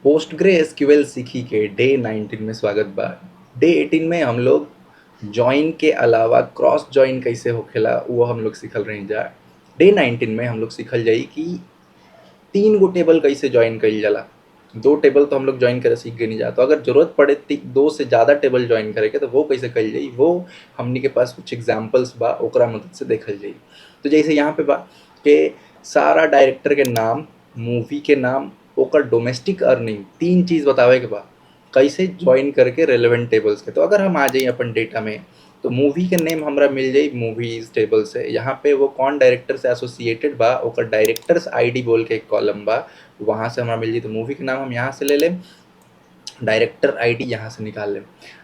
पोस्टग्रे SQL सीखी के day 19 में स्वागत बा। डे 18 में हम लोग जॉइन के अलावा क्रॉस जॉइन कैसे होखेला वो हम लोग सीखल रही जा। डे 19 में हम लोग सीखल जाई कि 3 गो टेबल कैसे जॉइन कइल जाला। 2 टेबल तो हम लोग जॉइन करे सीख गए नहीं जा, तो अगर जरूरत पड़े 2 से ज़्यादा टेबल जॉइन करे के तो वो कैसे कइल जाई, वो हमनी के पास कुछ एग्जाम्पल्स बा, ओकरा मदद से देखल जाई। तो जैसे यहाँ पे बा कि सारा डायरेक्टर के नाम, मूवी के नाम, ओकर डोमेस्टिक अर्निंग, 3 चीज़ बतावे के बा कैसे ज्वाइन करके रेलेवेंट टेबल्स के। तो अगर हम आ जाइए अपन डेटा में, तो मूवी के नेम हमरा मिल जाई मूवीज टेबल से। यहाँ पे वो कौन डायरेक्टर से एसोसिएटेड बा, ओकर डायरेक्टर्स आईडी बोल के एक कॉलम बा, वहाँ से हमरा मिल जाई। तो मूवी के नाम हम यहाँ से ले लें, डायरेक्टर आईडी यहाँ से निकाल लें।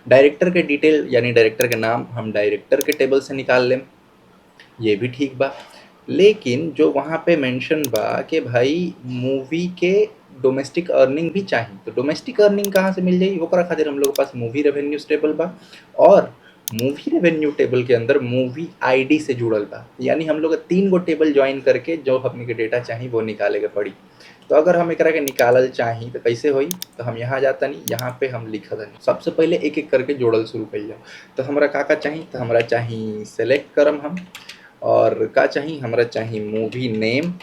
डायरेक्टर के डिटेल यानी डायरेक्टर के नाम हम डायरेक्टर के टेबल से निकाल लें, ये भी ठीक बा। लेकिन जो वहाँ पे मेंशन बा कि भाई मूवी के डोमेस्टिक अर्निंग भी चाहिए, तो डोमेस्टिक अर्निंग कहाँ से मिल जाई, ओकरा खातिर हम लोग के पास मूवी रेवेन्यूज टेबल बा, और मूवी रेवेन्यू टेबल के अंदर मूवी आईडी से जुड़ल बा। यानी हम लोग 3 गो टेबल ज्वाइन करके जो हमने के डेटा चाहिए वो निकाले के पड़ी। तो अगर हम एकरा के निकालल चाही तो कैसे होई, तो हम यहाँ जाता नहीं, यहाँ पे हम लिखत नहीं। सबसे पहले एक एक करके जोड़ल शुरू कर जाओ। तो हमरा का चाहिए, तो हमरा चाहिए सेलेक्ट करम हम, और का चाहिए हमरा चाहिए मूवी नेम,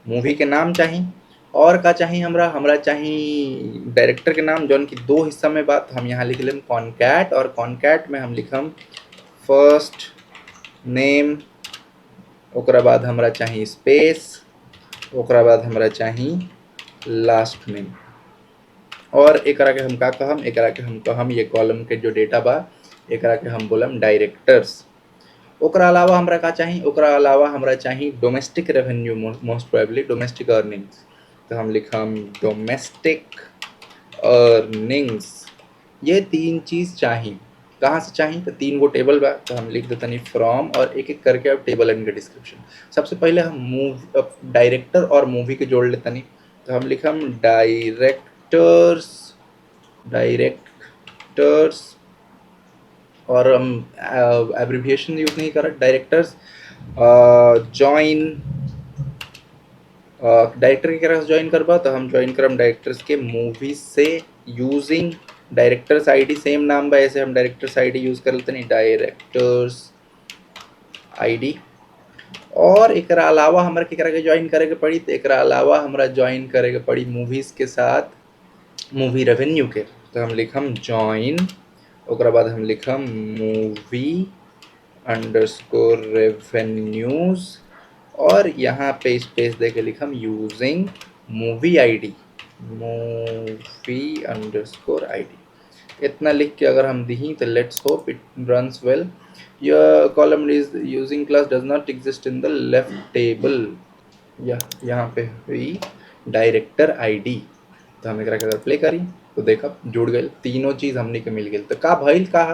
मूवी के नाम चाहिए, और का चाहिए हमरा चाहिए डायरेक्टर के नाम, जौन की 2 हिस्सा में बात हम यहाँ लिख लें कॉन्कैट, और कॉन्कैट में हम लिखम फर्स्ट नेम, ओकरा बाद हमरा चाहिए स्पेस, ओकरा बाद हमरा चाहिए लास्ट नेम। और एकरा के हम का कहम, एकरा के हम कहम ये कॉलम के जो डेटा बा एकरा के हम बोलम डायरेक्टर्स। ओकरा अलावा हमरा का चाहिए, ओकरा अलावा हमरा चाहिए domestic revenue, most probably domestic earnings. तो हम लिखम डोमेस्टिक अर्निंग्स। ये 3 चीज़ चाहिए। कहाँ से चाहिए, तो 3 गो टेबल बा, तो हम लिख देते नहीं फ्रॉम, और एक एक करके अब टेबल एंड के डिस्क्रिप्शन। सबसे पहले हम डायरेक्टर और मूवी के जोड़ लेते नहीं, तो हम लिखम डायरेक्टर्स, डायरेक्टर्स, और हम एब्रिविएशन यूज नहीं कर डायरेक्टर्स जॉइन। डायरेक्टर के तरह ज्वाइन करबा तो हम ज्वाइन करम डायरेक्टर्स के मूवीज से यूजिंग डायरेक्टर्स आईडी, सेम नाम बा ऐसे हम डायरेक्टर्स आईडी यूज कर लेते नहीं, डायरेक्टर्स आईडी। और एकरा अलावा हमरा केकरा के ज्वाइन करे के पड़ी, तो एकरा अलावा हमरा ज्वाइन करे के पड़ी मूवीज के साथ मूवी रेवेन्यू के। तो हम लिखम ज्वाइन, ओकरा बाद हम लिखम मूवी अंडरस्कोर रेवेन्यूज, और यहाँ पे स्पेस दे के लिखम using movie ID, movie underscore ID. इतना लिख के अगर हम दी तो let's hope it runs well. Your column is using clause does not exist in the left table, यहाँ पे हुई डायरेक्टर आईडी। तो हम एक अगर प्ले करी तो देखा जुड़ गए, तीनों चीज़ हमने के मिल गई। तो का भइल कहा,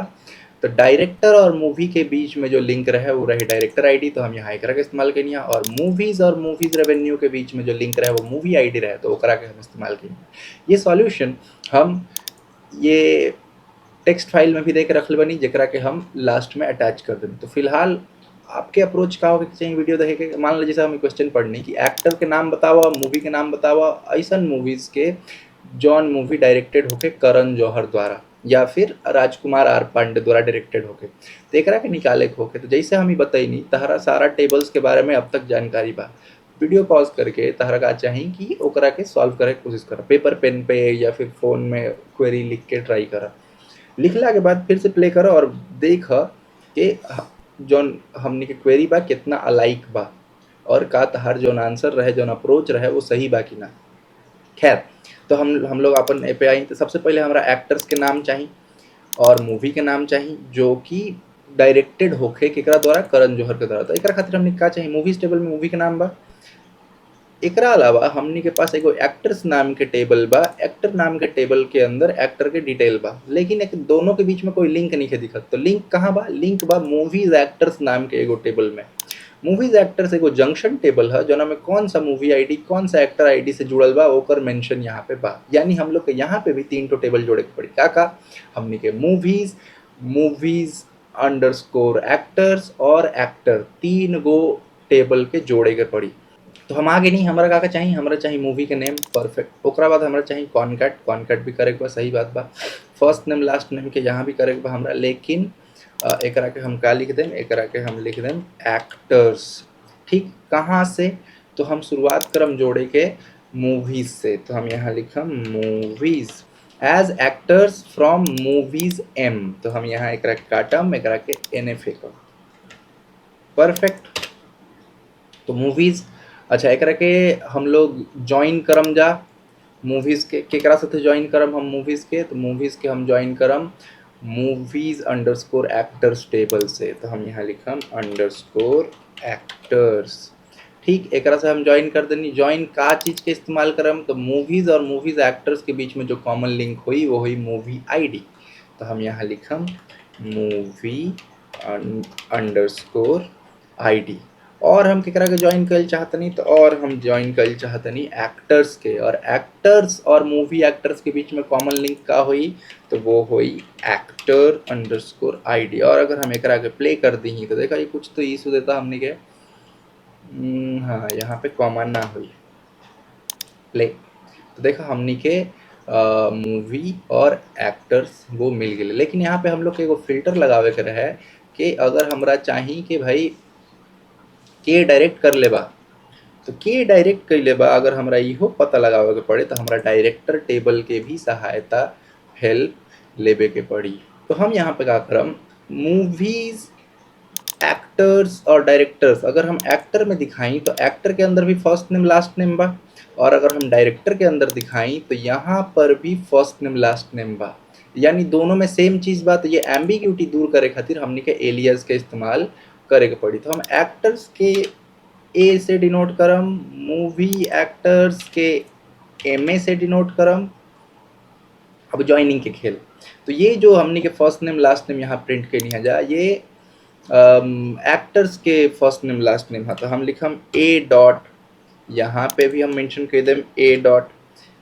तो डायरेक्टर और मूवी के बीच में जो लिंक रहे वो रहे डायरेक्टर आईडी, तो हम यहाँ एकरा के इस्तेमाल करिए। और मूवीज रेवेन्यू के बीच में जो लिंक रहे वो मूवी आईडी रहे, तो ओकरा के हम इस्तेमाल करिए। ये सॉल्यूशन हम ये टेक्स्ट फाइल में भी दे के रखल बनी, जरा के हम लास्ट में अटैच कर दें। तो फिलहाल आपके अप्रोच का होगा कि चाहिए वीडियो देखे के, मान लीजिए हमें क्वेश्चन पढ़नी कि एक्टर के नाम बतावा, मूवी के नाम बतावा, ऐसा मूवीज के जॉन मूवी डायरेक्टेड होके करण जौहर द्वारा या फिर राजकुमार आर पांडे द्वारा डायरेक्टेड होके, तो एकरा के निकाले के होके। तो जैसे हम ही बताइनी तहरा सारा टेबल्स के बारे में अब तक जानकारी बा, वीडियो पॉज करके तहरा का चाहिए कि ओकरा के सॉल्व करे के कोशिश करा, पेपर पेन पे या फिर फोन में क्वेरी लिख के ट्राई करा। लिखला के बाद फिर से प्ले करो और देख कि जौन हमने के क्वेरी बा कितना अलाइक बा, और का तहार जौन आंसर रहे, जौन अप्रोच रहे वो सही बा कि ना। खैर, तो हम लोग अपन पे आई। तो सबसे पहले हमारा एक्टर्स के नाम चाहिए और मूवी के नाम चाहिए जो कि डायरेक्टेड होके केकरा द्वारा, करण जौहर के द्वारा। तो एकरा खातिर हमने का चाहिए, मूवीज टेबल में मूवी के नाम बा। एकरा अलावा हमनी के पास एगो एक्टर्स नाम के टेबल बा, एक्टर नाम के टेबल के अंदर एक्टर के डिटेल बा, लेकिन एक दोनों के बीच में कोई लिंक नहीं है दिखत। तो लिंक कहाँ बा, लिंक बा मूवीज एक्टर्स नाम के एगो टेबल में। मूवीज एक्टर्स एगो जंक्शन टेबल है जोना में कौन सा मूवी आईडी कौन सा एक्टर आईडी से जुड़ल बा ओकर मेंशन यहाँ पे बा। यानी हम लोग के यहाँ पे भी 3 टेबल जोड़े के पड़ी। का हमनी के मूवीज अंडरस्कोर एक्टर्स और एक्टर 3 गो टेबल के जोड़े के पड़ी। तो हम आगे नहीं, हमरा का चाहिए, हमरा चाहिए मूवी के नेम। परफेक्ट। ओकरा बाद हमरा चाहिए कॉन्कैट। कॉन्कैट भी करे के बा, सही बात बा। फर्स्ट नेम लास्ट नेम के यहाँ भी करे के बा हमरा, लेकिन एकरा के हम का लिख देम, एकरा के हम लिख देम एक्टर्स। ठीक, कहाँ से? तो हम शुरुआत करम जोड़े के मूवीज से, तो हम यहाँ लिखम movies as actors from movies M. तो हम यहाँ एकरा के काटम, एकरा के एन फेंकम। परफेक्ट। तो मूवीज, अच्छा एकरा के हम लोग ज्वाइन करम जा मूवीज के केकरा साथे ज्वाइन करम हम मूवीज के, तो मूवीज के हम ज्वाइन करम मूवीज अंडरस्कोर एक्टर्स टेबल से। तो हम यहाँ लिखम अंडरस्कोर एक्टर्स। ठीक, एकरा से हम ज्वाइन कर देनी। ज्वाइन का चीज के इस्तेमाल करम, तो मूवीज और मूवीज एक्टर्स के बीच में जो कॉमन लिंक हुई वो हुई मूवी आईडी। तो हम यहाँ लिखम मूवी अंडरस्कोर आईडी। और हम केकरा के ज्वाइन कर चाहतनी, तो और हम ज्वाइन कर चाहतनी एक्टर्स के। और एक्टर्स और मूवी एक्टर्स के बीच में कॉमन लिंक का हुई, तो वो हुई एक्टर अंडरस्कोर आईडी। और अगर हम एकरा के प्ले कर दी तो देखा ये कुछ तो इशू देता हमने के, हाँ यहाँ पे कॉमन ना हुई प्ले। तो देखा हमनी के मूवी और एक्टर्स वो मिल गए। लेकिन यहाँ पे हम लोग के एगो फिल्टर लगावे के रहे कि अगर हमरा चाहिए कि भाई के डायरेक्ट कर लेबा, तो के डायरेक्ट कर लेबा अगर हमरा इहो पता लगावे के पड़े, तो हमरा डायरेक्टर टेबल के भी सहायता हेल्प लेबे के पड़ी। तो हम यहाँ पे का करम, मूवीज एक्टर्स और डायरेक्टर्स। अगर हम एक्टर में दिखाई तो एक्टर के अंदर भी फर्स्ट नेम लास्ट नेम बा, और अगर हम डायरेक्टर के अंदर दिखाई तो यहाँ पर भी फर्स्ट नेम लास्ट नेम बा, यानी दोनों में सेम चीज बा। तो ये एम्बिग्यूटी दूर करे खातिर हमने के एलियास के इस्तेमाल करे के पड़ी। तो हम एक्टर्स के ए से डिनोट करम, मूवी एक्टर्स के एम ए से डिनोट करम। अब ज्वाइनिंग के खेल, तो ये जो हमने के फर्स्ट नेम लास्ट नेम यहाँ प्रिंट के नहीं जा, ये एक्टर्स के फर्स्ट नेम लास्ट नेम है। तो हम लिखम ए डॉट, यहाँ पे भी हम मेंशन कर देम ए डॉट।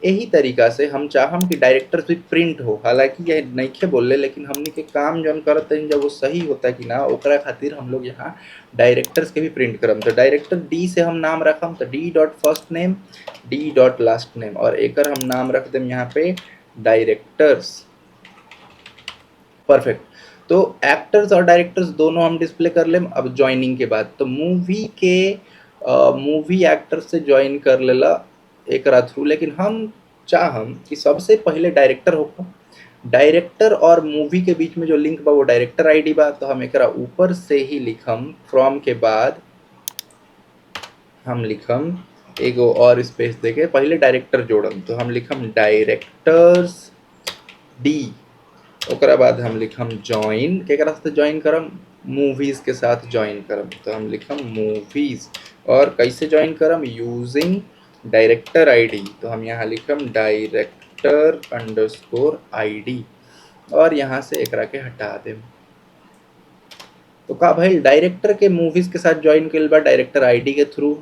यही तरीका से हम चाहम कि डायरेक्टर्स भी प्रिंट हो, हालांकि ये नइखे बोले, लेकिन हमने के काम जौन करते हैं जब वो सही होता है कि ना, ओकरा खातिर हम लोग यहाँ डायरेक्टर्स के भी प्रिंट करम। तो डायरेक्टर डी से हम नाम रखम, तो D dot first name, D dot last name, और एकर हम नाम रख देम यहाँ पे डायरेक्टर्स। परफेक्ट। तो एक्टर्स और डायरेक्टर्स दोनों हम डिस्प्ले कर लेम। अब ज्वाइनिंग के बाद तो मूवी के मूवी एक्टर्स से ज्वाइन कर लेला एक थ्रू, लेकिन हम चाहम कि सबसे पहले डायरेक्टर होगा। डायरेक्टर और मूवी के बीच में जो लिंक बा वो डायरेक्टर आईडी बा, तो हम एक ऊपर से ही लिखम फ्रॉम के बाद हम लिखम एगो और स्पेस देके पहले डायरेक्टर जोड़म। तो हम लिखम डायरेक्टर्स डी, ओकरा बाद हम लिखम ज्वाइन, केकरा साथ ज्वाइन करम, मूवीज के साथ ज्वाइन करम। तो हम लिखम मूवीज, और कैसे ज्वाइन करम, यूजिंग डायरेक्टर आईडी। तो हम यहाँ लिखम डायरेक्टर अंडरस्कोर आईडी, और यहाँ से एकरा के हटा देम। तो का भाई डायरेक्टर के मूवीज के साथ ज्वाइन कइल बा डायरेक्टर आईडी के थ्रू,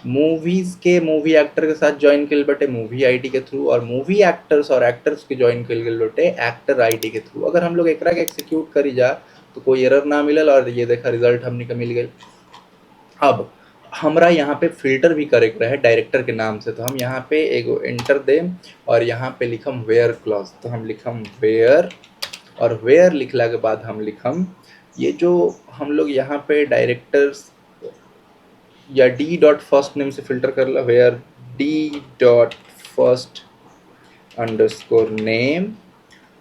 मूवीज के मूवी एक्टर के साथ ज्वाइन कइल बाटे मूवी आईडी के थ्रू, और मूवी एक्टर्स और एक्टर्स के ज्वाइन कइल गइल बाटे एक्टर आईडी के थ्रू। अगर हम लोग एकरा के एक्सिक्यूट करी जा तो कोई एरर ना मिलल, और ये देखा रिजल्ट हमने का मिल गई। अब हमरा यहाँ पे फिल्टर भी करे के रहे डायरेक्टर के नाम से, तो हम यहाँ पे एगो एंटर देम, और यहाँ पे लिखम वेयर क्लॉज। तो हम लिखम वेयर, और वेयर लिखला के बाद हम लिखम ये जो हम लोग यहाँ पे डायरेक्टर्स या डी डॉट फर्स्ट नेम से फिल्टर कर ला, where D dot first underscore name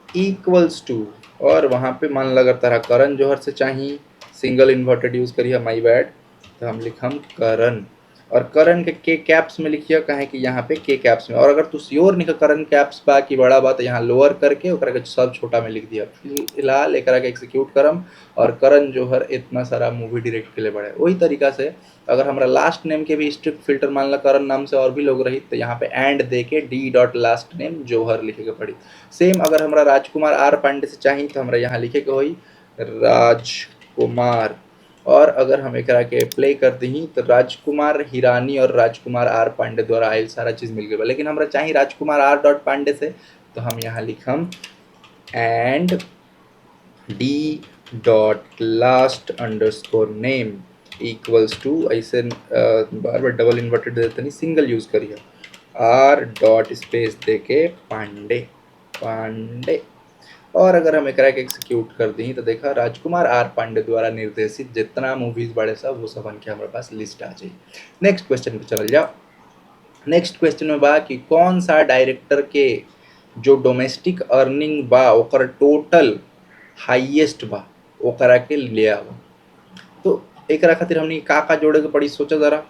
equals to, और वहाँ पे मान लगा तरह करण जौहर से चाहिए, सिंगल इन्वर्टेड यूज करिए, माई बैड। तो हम लिखम करण, और करण के कैप्स में लिखिए, कहे कि यहाँ पे के कैप्स में। और अगर तू श्योर नहीं करण कैप्स बा कि बड़ा बा, तो यहाँ लोअर करके ओकरा के सब छोटा में लिख दिया। फिलहाल एकरा के एक्सिक्यूट करम, और करण जौहर इतना सारा मूवी डायरेक्ट के लिए बड़े। वही तरीका से अगर हमारा लास्ट नेम के भी स्ट्रिक्ट फिल्टर मान ला करण नाम से और भी लोग रही, तो यहाँ पे एंड दे के डी डॉट लास्ट नेम जौहर लिखे के पड़ी। सेम अगर हमारा राजकुमार आर पांडे से चाहिए, तो हमारा यहाँ लिखे के होई राजकुमार, और अगर हम एकरा के प्ले कर दी तो राजकुमार हिरानी और राजकुमार आर पांडे द्वारा आयल सारा चीज मिल गया। लेकिन हमरा चाहिए राजकुमार आर डॉट पांडे से, तो हम यहाँ लिखम and D dot last underscore name, equals to ऐसे बार बार डबल इन्वर्टेड दे देते नहीं, सिंगल यूज करिए, आर डॉट स्पेस दे के पांडे पांडे। और अगर हम एक एग्जीक्यूट कर दी तो देखा राजकुमार आर पांडे द्वारा निर्देशित जितना मूवीज बड़े सब वो सब के हमारे पास लिस्ट आ जाए। नेक्स्ट क्वेश्चन पे चल जाओ। नेक्स्ट क्वेश्चन में बा कि कौन सा डायरेक्टर के जो डोमेस्टिक अर्निंग बा ओकर टोटल हाईएस्ट बा ओकरा के ले आवा। तो एकरा खातिर हमनी का जोड़े के पड़ी सोचा जरा।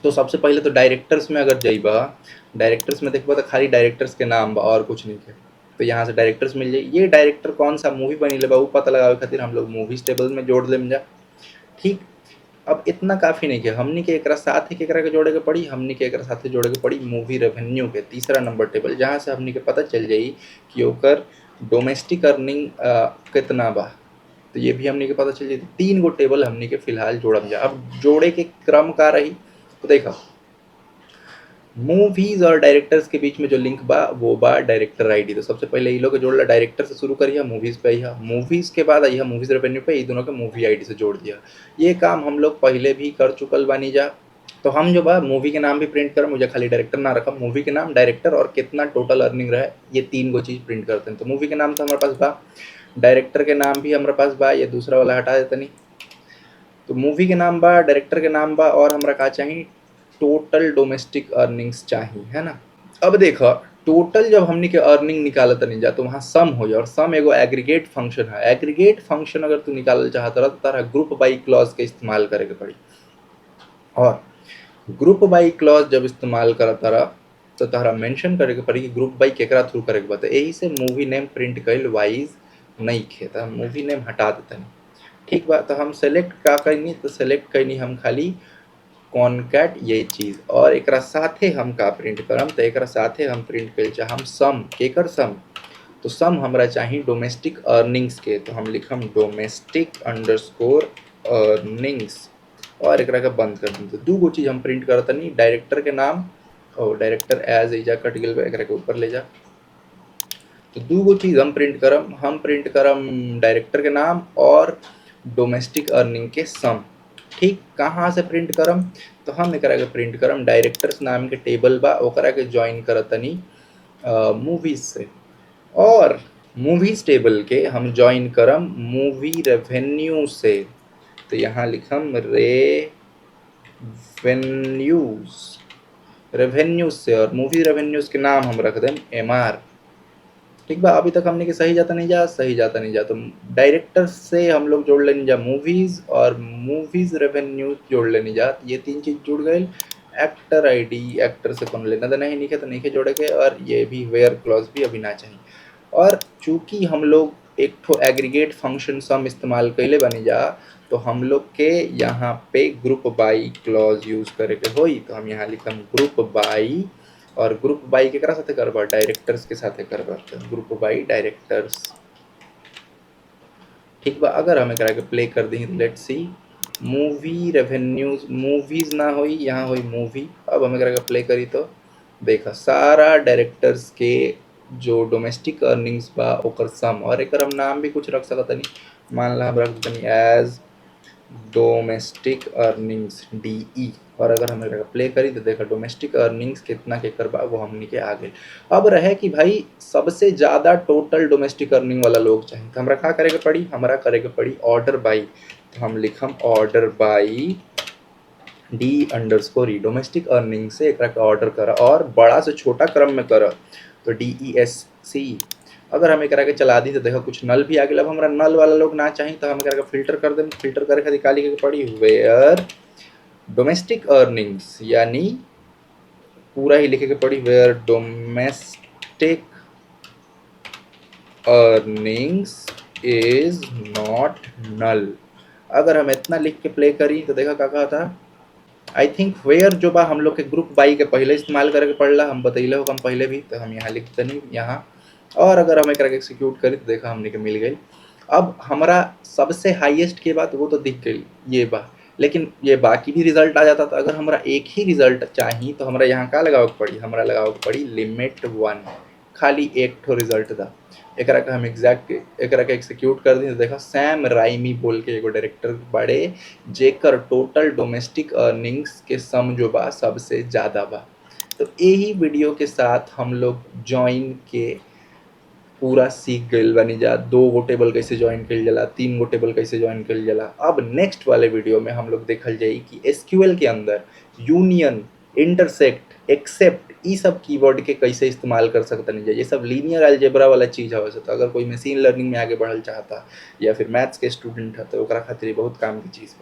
तो सबसे पहले तो डायरेक्टर्स में अगर जाइबा, डायरेक्टर्स में देखबा तो खाली डायरेक्टर्स के नाम बा और कुछ नहीं है, तो यहाँ से डायरेक्टर्स मिल जाए। ये डायरेक्टर कौन सा मूवी बनी बा वो पता लगावे खातिर हम लोग मूवीज टेबल में जोड़ लेम जा। ठीक, अब इतना काफ़ी नहीं है, हमनी के एकरा साथ ही केकरा के जोड़े के पड़ी, हमनी के एकरा साथ ही जोड़े के पड़ी मूवी रेवेन्यू के तीसरा नंबर टेबल, जहाँ से हमनी के पता चल जाई कि ओकर डोमेस्टिक अर्निंग कितना बा। तो ये भी हमनी के पता चल जाए। 3 गो टेबल हमनी के फिलहाल जोड़म जा। अब जोड़े के क्रम का रही तो देखा, मूवीज और डायरेक्टर्स के बीच में जो लिंक बा वो बा डायरेक्टर आईडी। तो सबसे पहले ये लोग जोड़ ला, डायरेक्टर से शुरू करिए, मूवीज पे आइया, मूवीज के बाद आइया मूवीज रेवेन्यू पे, ये दोनों के मूवी आईडी से जोड़ दिया। ये काम हम लोग पहले भी कर चुकल बानी जा। तो हम जो बा मूवी के नाम भी प्रिंट कर, मुझे खाली डायरेक्टर ना रखा, मूवी के नाम, डायरेक्टर और कितना टोटल अर्निंग रहे, ये 3 गो चीज़ प्रिंट करते हैं। तो मूवी के नाम तो हमारे पास बा, डायरेक्टर के नाम भी हमारे पास बा, ये दूसरा वाला हटा देते नहीं। तो मूवी के नाम बा, डायरेक्टर के नाम बा, और हमरा का चाहिए टोटल डोमेस्टिक अर्निंग्स चाहिए, है ना। अब देखो टोटल जब हमने के अर्निंग निकालत नहीं जा तो वहाँ सम हो जाए, और सम एगो एग्रीगेट फंक्शन है। एग्रीगेट फंक्शन अगर तू निकालना चाहता रहा तो तारा ग्रुप बाई क्लॉज के इस्तेमाल करे के पड़ी, और ग्रुप बाई क्लॉज जब इस्तेमाल करता रहा तो तारा मेंशन करे के पड़ी कि ग्रुप बाई केकरा थ्रू करे के बता। यही से मूवी नेम प्रिंट कइल वाइज नहीं खेता, मूवी नेम हटा देता नहीं। ठीक बा, तो हम सेलेक्ट का करनी, तो सेलेक्ट करनी हम खाली कॉनकैट ये चीज़, और एकरा साथे हम का प्रिंट करम, तो एकरा साथे हम प्रिंट कर चाहम सम, केकर सम, तो सम हमरा चाहिए डोमेस्टिक अर्निंग्स के। तो हम लिखम डोमेस्टिक अंडरस्कोर अर्निंग्स, और एकरा के बंद कर दी। तो 2 गो चीज़ हम प्रिंट करता नहीं, डायरेक्टर के नाम और डायरेक्टर एज एजा कट गल एकरा के ऊपर ले जा। तो 2 गो चीज़ हम प्रिंट करम डायरेक्टर के नाम और डोमेस्टिक अर्निंग के सम। ठीक, कहाँ से प्रिंट करम, तो हम एकरा के प्रिंट करम डायरेक्टर्स नाम के टेबल बा ओकरा के ज्वाइन करतनी मूवीज से, और मूवीज टेबल के हम ज्वाइन करम मूवी रेवेन्यू से। तो यहाँ लिखम रेवेन्यूज से, और मूवी रेवेन्यूज के नाम हम रख दें MR। ठीक बा, अभी तक हमने के सही जाता नहीं जा। तो डायरेक्टर से हम लोग जोड़ लेनी जा मूवीज, और मूवीज रेवेन्यू जोड़ लेनी जा। ये 3 चीज जुड़ गई। एक्टर आईडी, एक्टर से कौन लेना देना ही नहीं है तो नहीं के जोड़े के, और ये भी वेयर क्लॉज भी अभी ना चाहिए। और चूंकि हम लोग एक ठो एग्रीगेट फंक्शन सम इस्तेमाल कैले बनी जा, तो हम लोग के यहाँ पे ग्रुप बाई क्लॉज यूज करे के होई। तो हम यहाँ लिखम ग्रुप बाई, और ग्रुप बाई केकरा साथे करबा, डायरेक्टर्स के साथे करबा, ग्रुप बाई डायरेक्टर्स। ठीक बा, अगर हम एकरा के प्ले कर दी, let's see movie revenues, movies ना होई, यहाँ होई मूवी। अब हम एकरा के प्ले करी तो देखा सारा डायरेक्टर्स के जो डोमेस्टिक अर्निंग्स बा ओकर सम, और एक हम नाम भी कुछ रख सकत नहीं, मान ला हम रख देनी एज डोमेस्टिक अर्निंग्स DE। और अगर हम प्ले करी तो देखा डोमेस्टिक अर्निंग्स कितना के करबा वो हमनी के आ गए। अब रहे कि भाई सबसे ज़्यादा टोटल डोमेस्टिक अर्निंग वाला लोग चाहिए, तो हमरा का करे के पड़ी, हमरा करे के पड़ी ऑर्डर बाई। तो हम लिखम order by D_E domestic earning से एक ऑर्डर करा, और बड़ा से छोटा क्रम में करा, तो DESC। अगर हम एक के चला दी तो देखो कुछ नल भी आ गया। अब हमारा नल वाला लोग ना चाहिए तो हम एक फिल्टर कर दें। फिल्टर करे खातिर काली के पड़ी वेयर डोमेस्टिक अर्निंग्स, यानी पूरा ही लिखे के पड़ी where domestic earnings is not null. अगर हम इतना लिख के प्ले करी तो देखा क्या कहा था, आई थिंक वेयर जो बा हम लोग के ग्रुप बाई के पहले इस्तेमाल करे के पड़ला, हम बतैले हो हम पहले भी, तो हम यहाँ लिख देनी यहाँ। और अगर हम एक एक्सिक्यूट करी तो देखा हमने के मिल गई। अब हमारा सबसे हाईएस्ट के बाद वो तो दिख गई ये बा, लेकिन ये बाकी भी रिजल्ट आ जाता। तो अगर हमारा एक ही रिजल्ट चाहिए तो हमारा यहाँ का लगावे के पड़ी, हमारा लगावे के पड़ी लिमिट 1, खाली एक ठो रिजल्ट दा, एकरा के हम एकरा के एक्सिक्यूट कर दी तो देखा सैम राइमी बोल के एगो डायरेक्टर बाड़े जेकर टोटल डोमेस्टिक अर्निंग्स के सम जो बा सबसे ज़्यादा बा। तो यही वीडियो के साथ हम लोग जॉइन के पूरा सीख गइल बानी जा, 2 गो टेबल कैसे जॉइन कइल जाला, 3 गो टेबल कैसे जॉइन कइल जाला। अब नेक्स्ट वाले वीडियो में हम लोग देखल जाई कि एसक्यूएल के अंदर यूनियन, इंटरसेक्ट, एक्सेप्ट ई सब कीवर्ड के कैसे इस्तेमाल कर सकतनी जा। ये सब लीनियर अलजेब्रा वाला चीज़ हवे। तो अगर कोई मशीन लर्निंग में आगे बढ़ल चाहता या फिर मैथ्स के स्टूडेंट है तो ओकरा खातिर बहुत काम की चीज़ बा।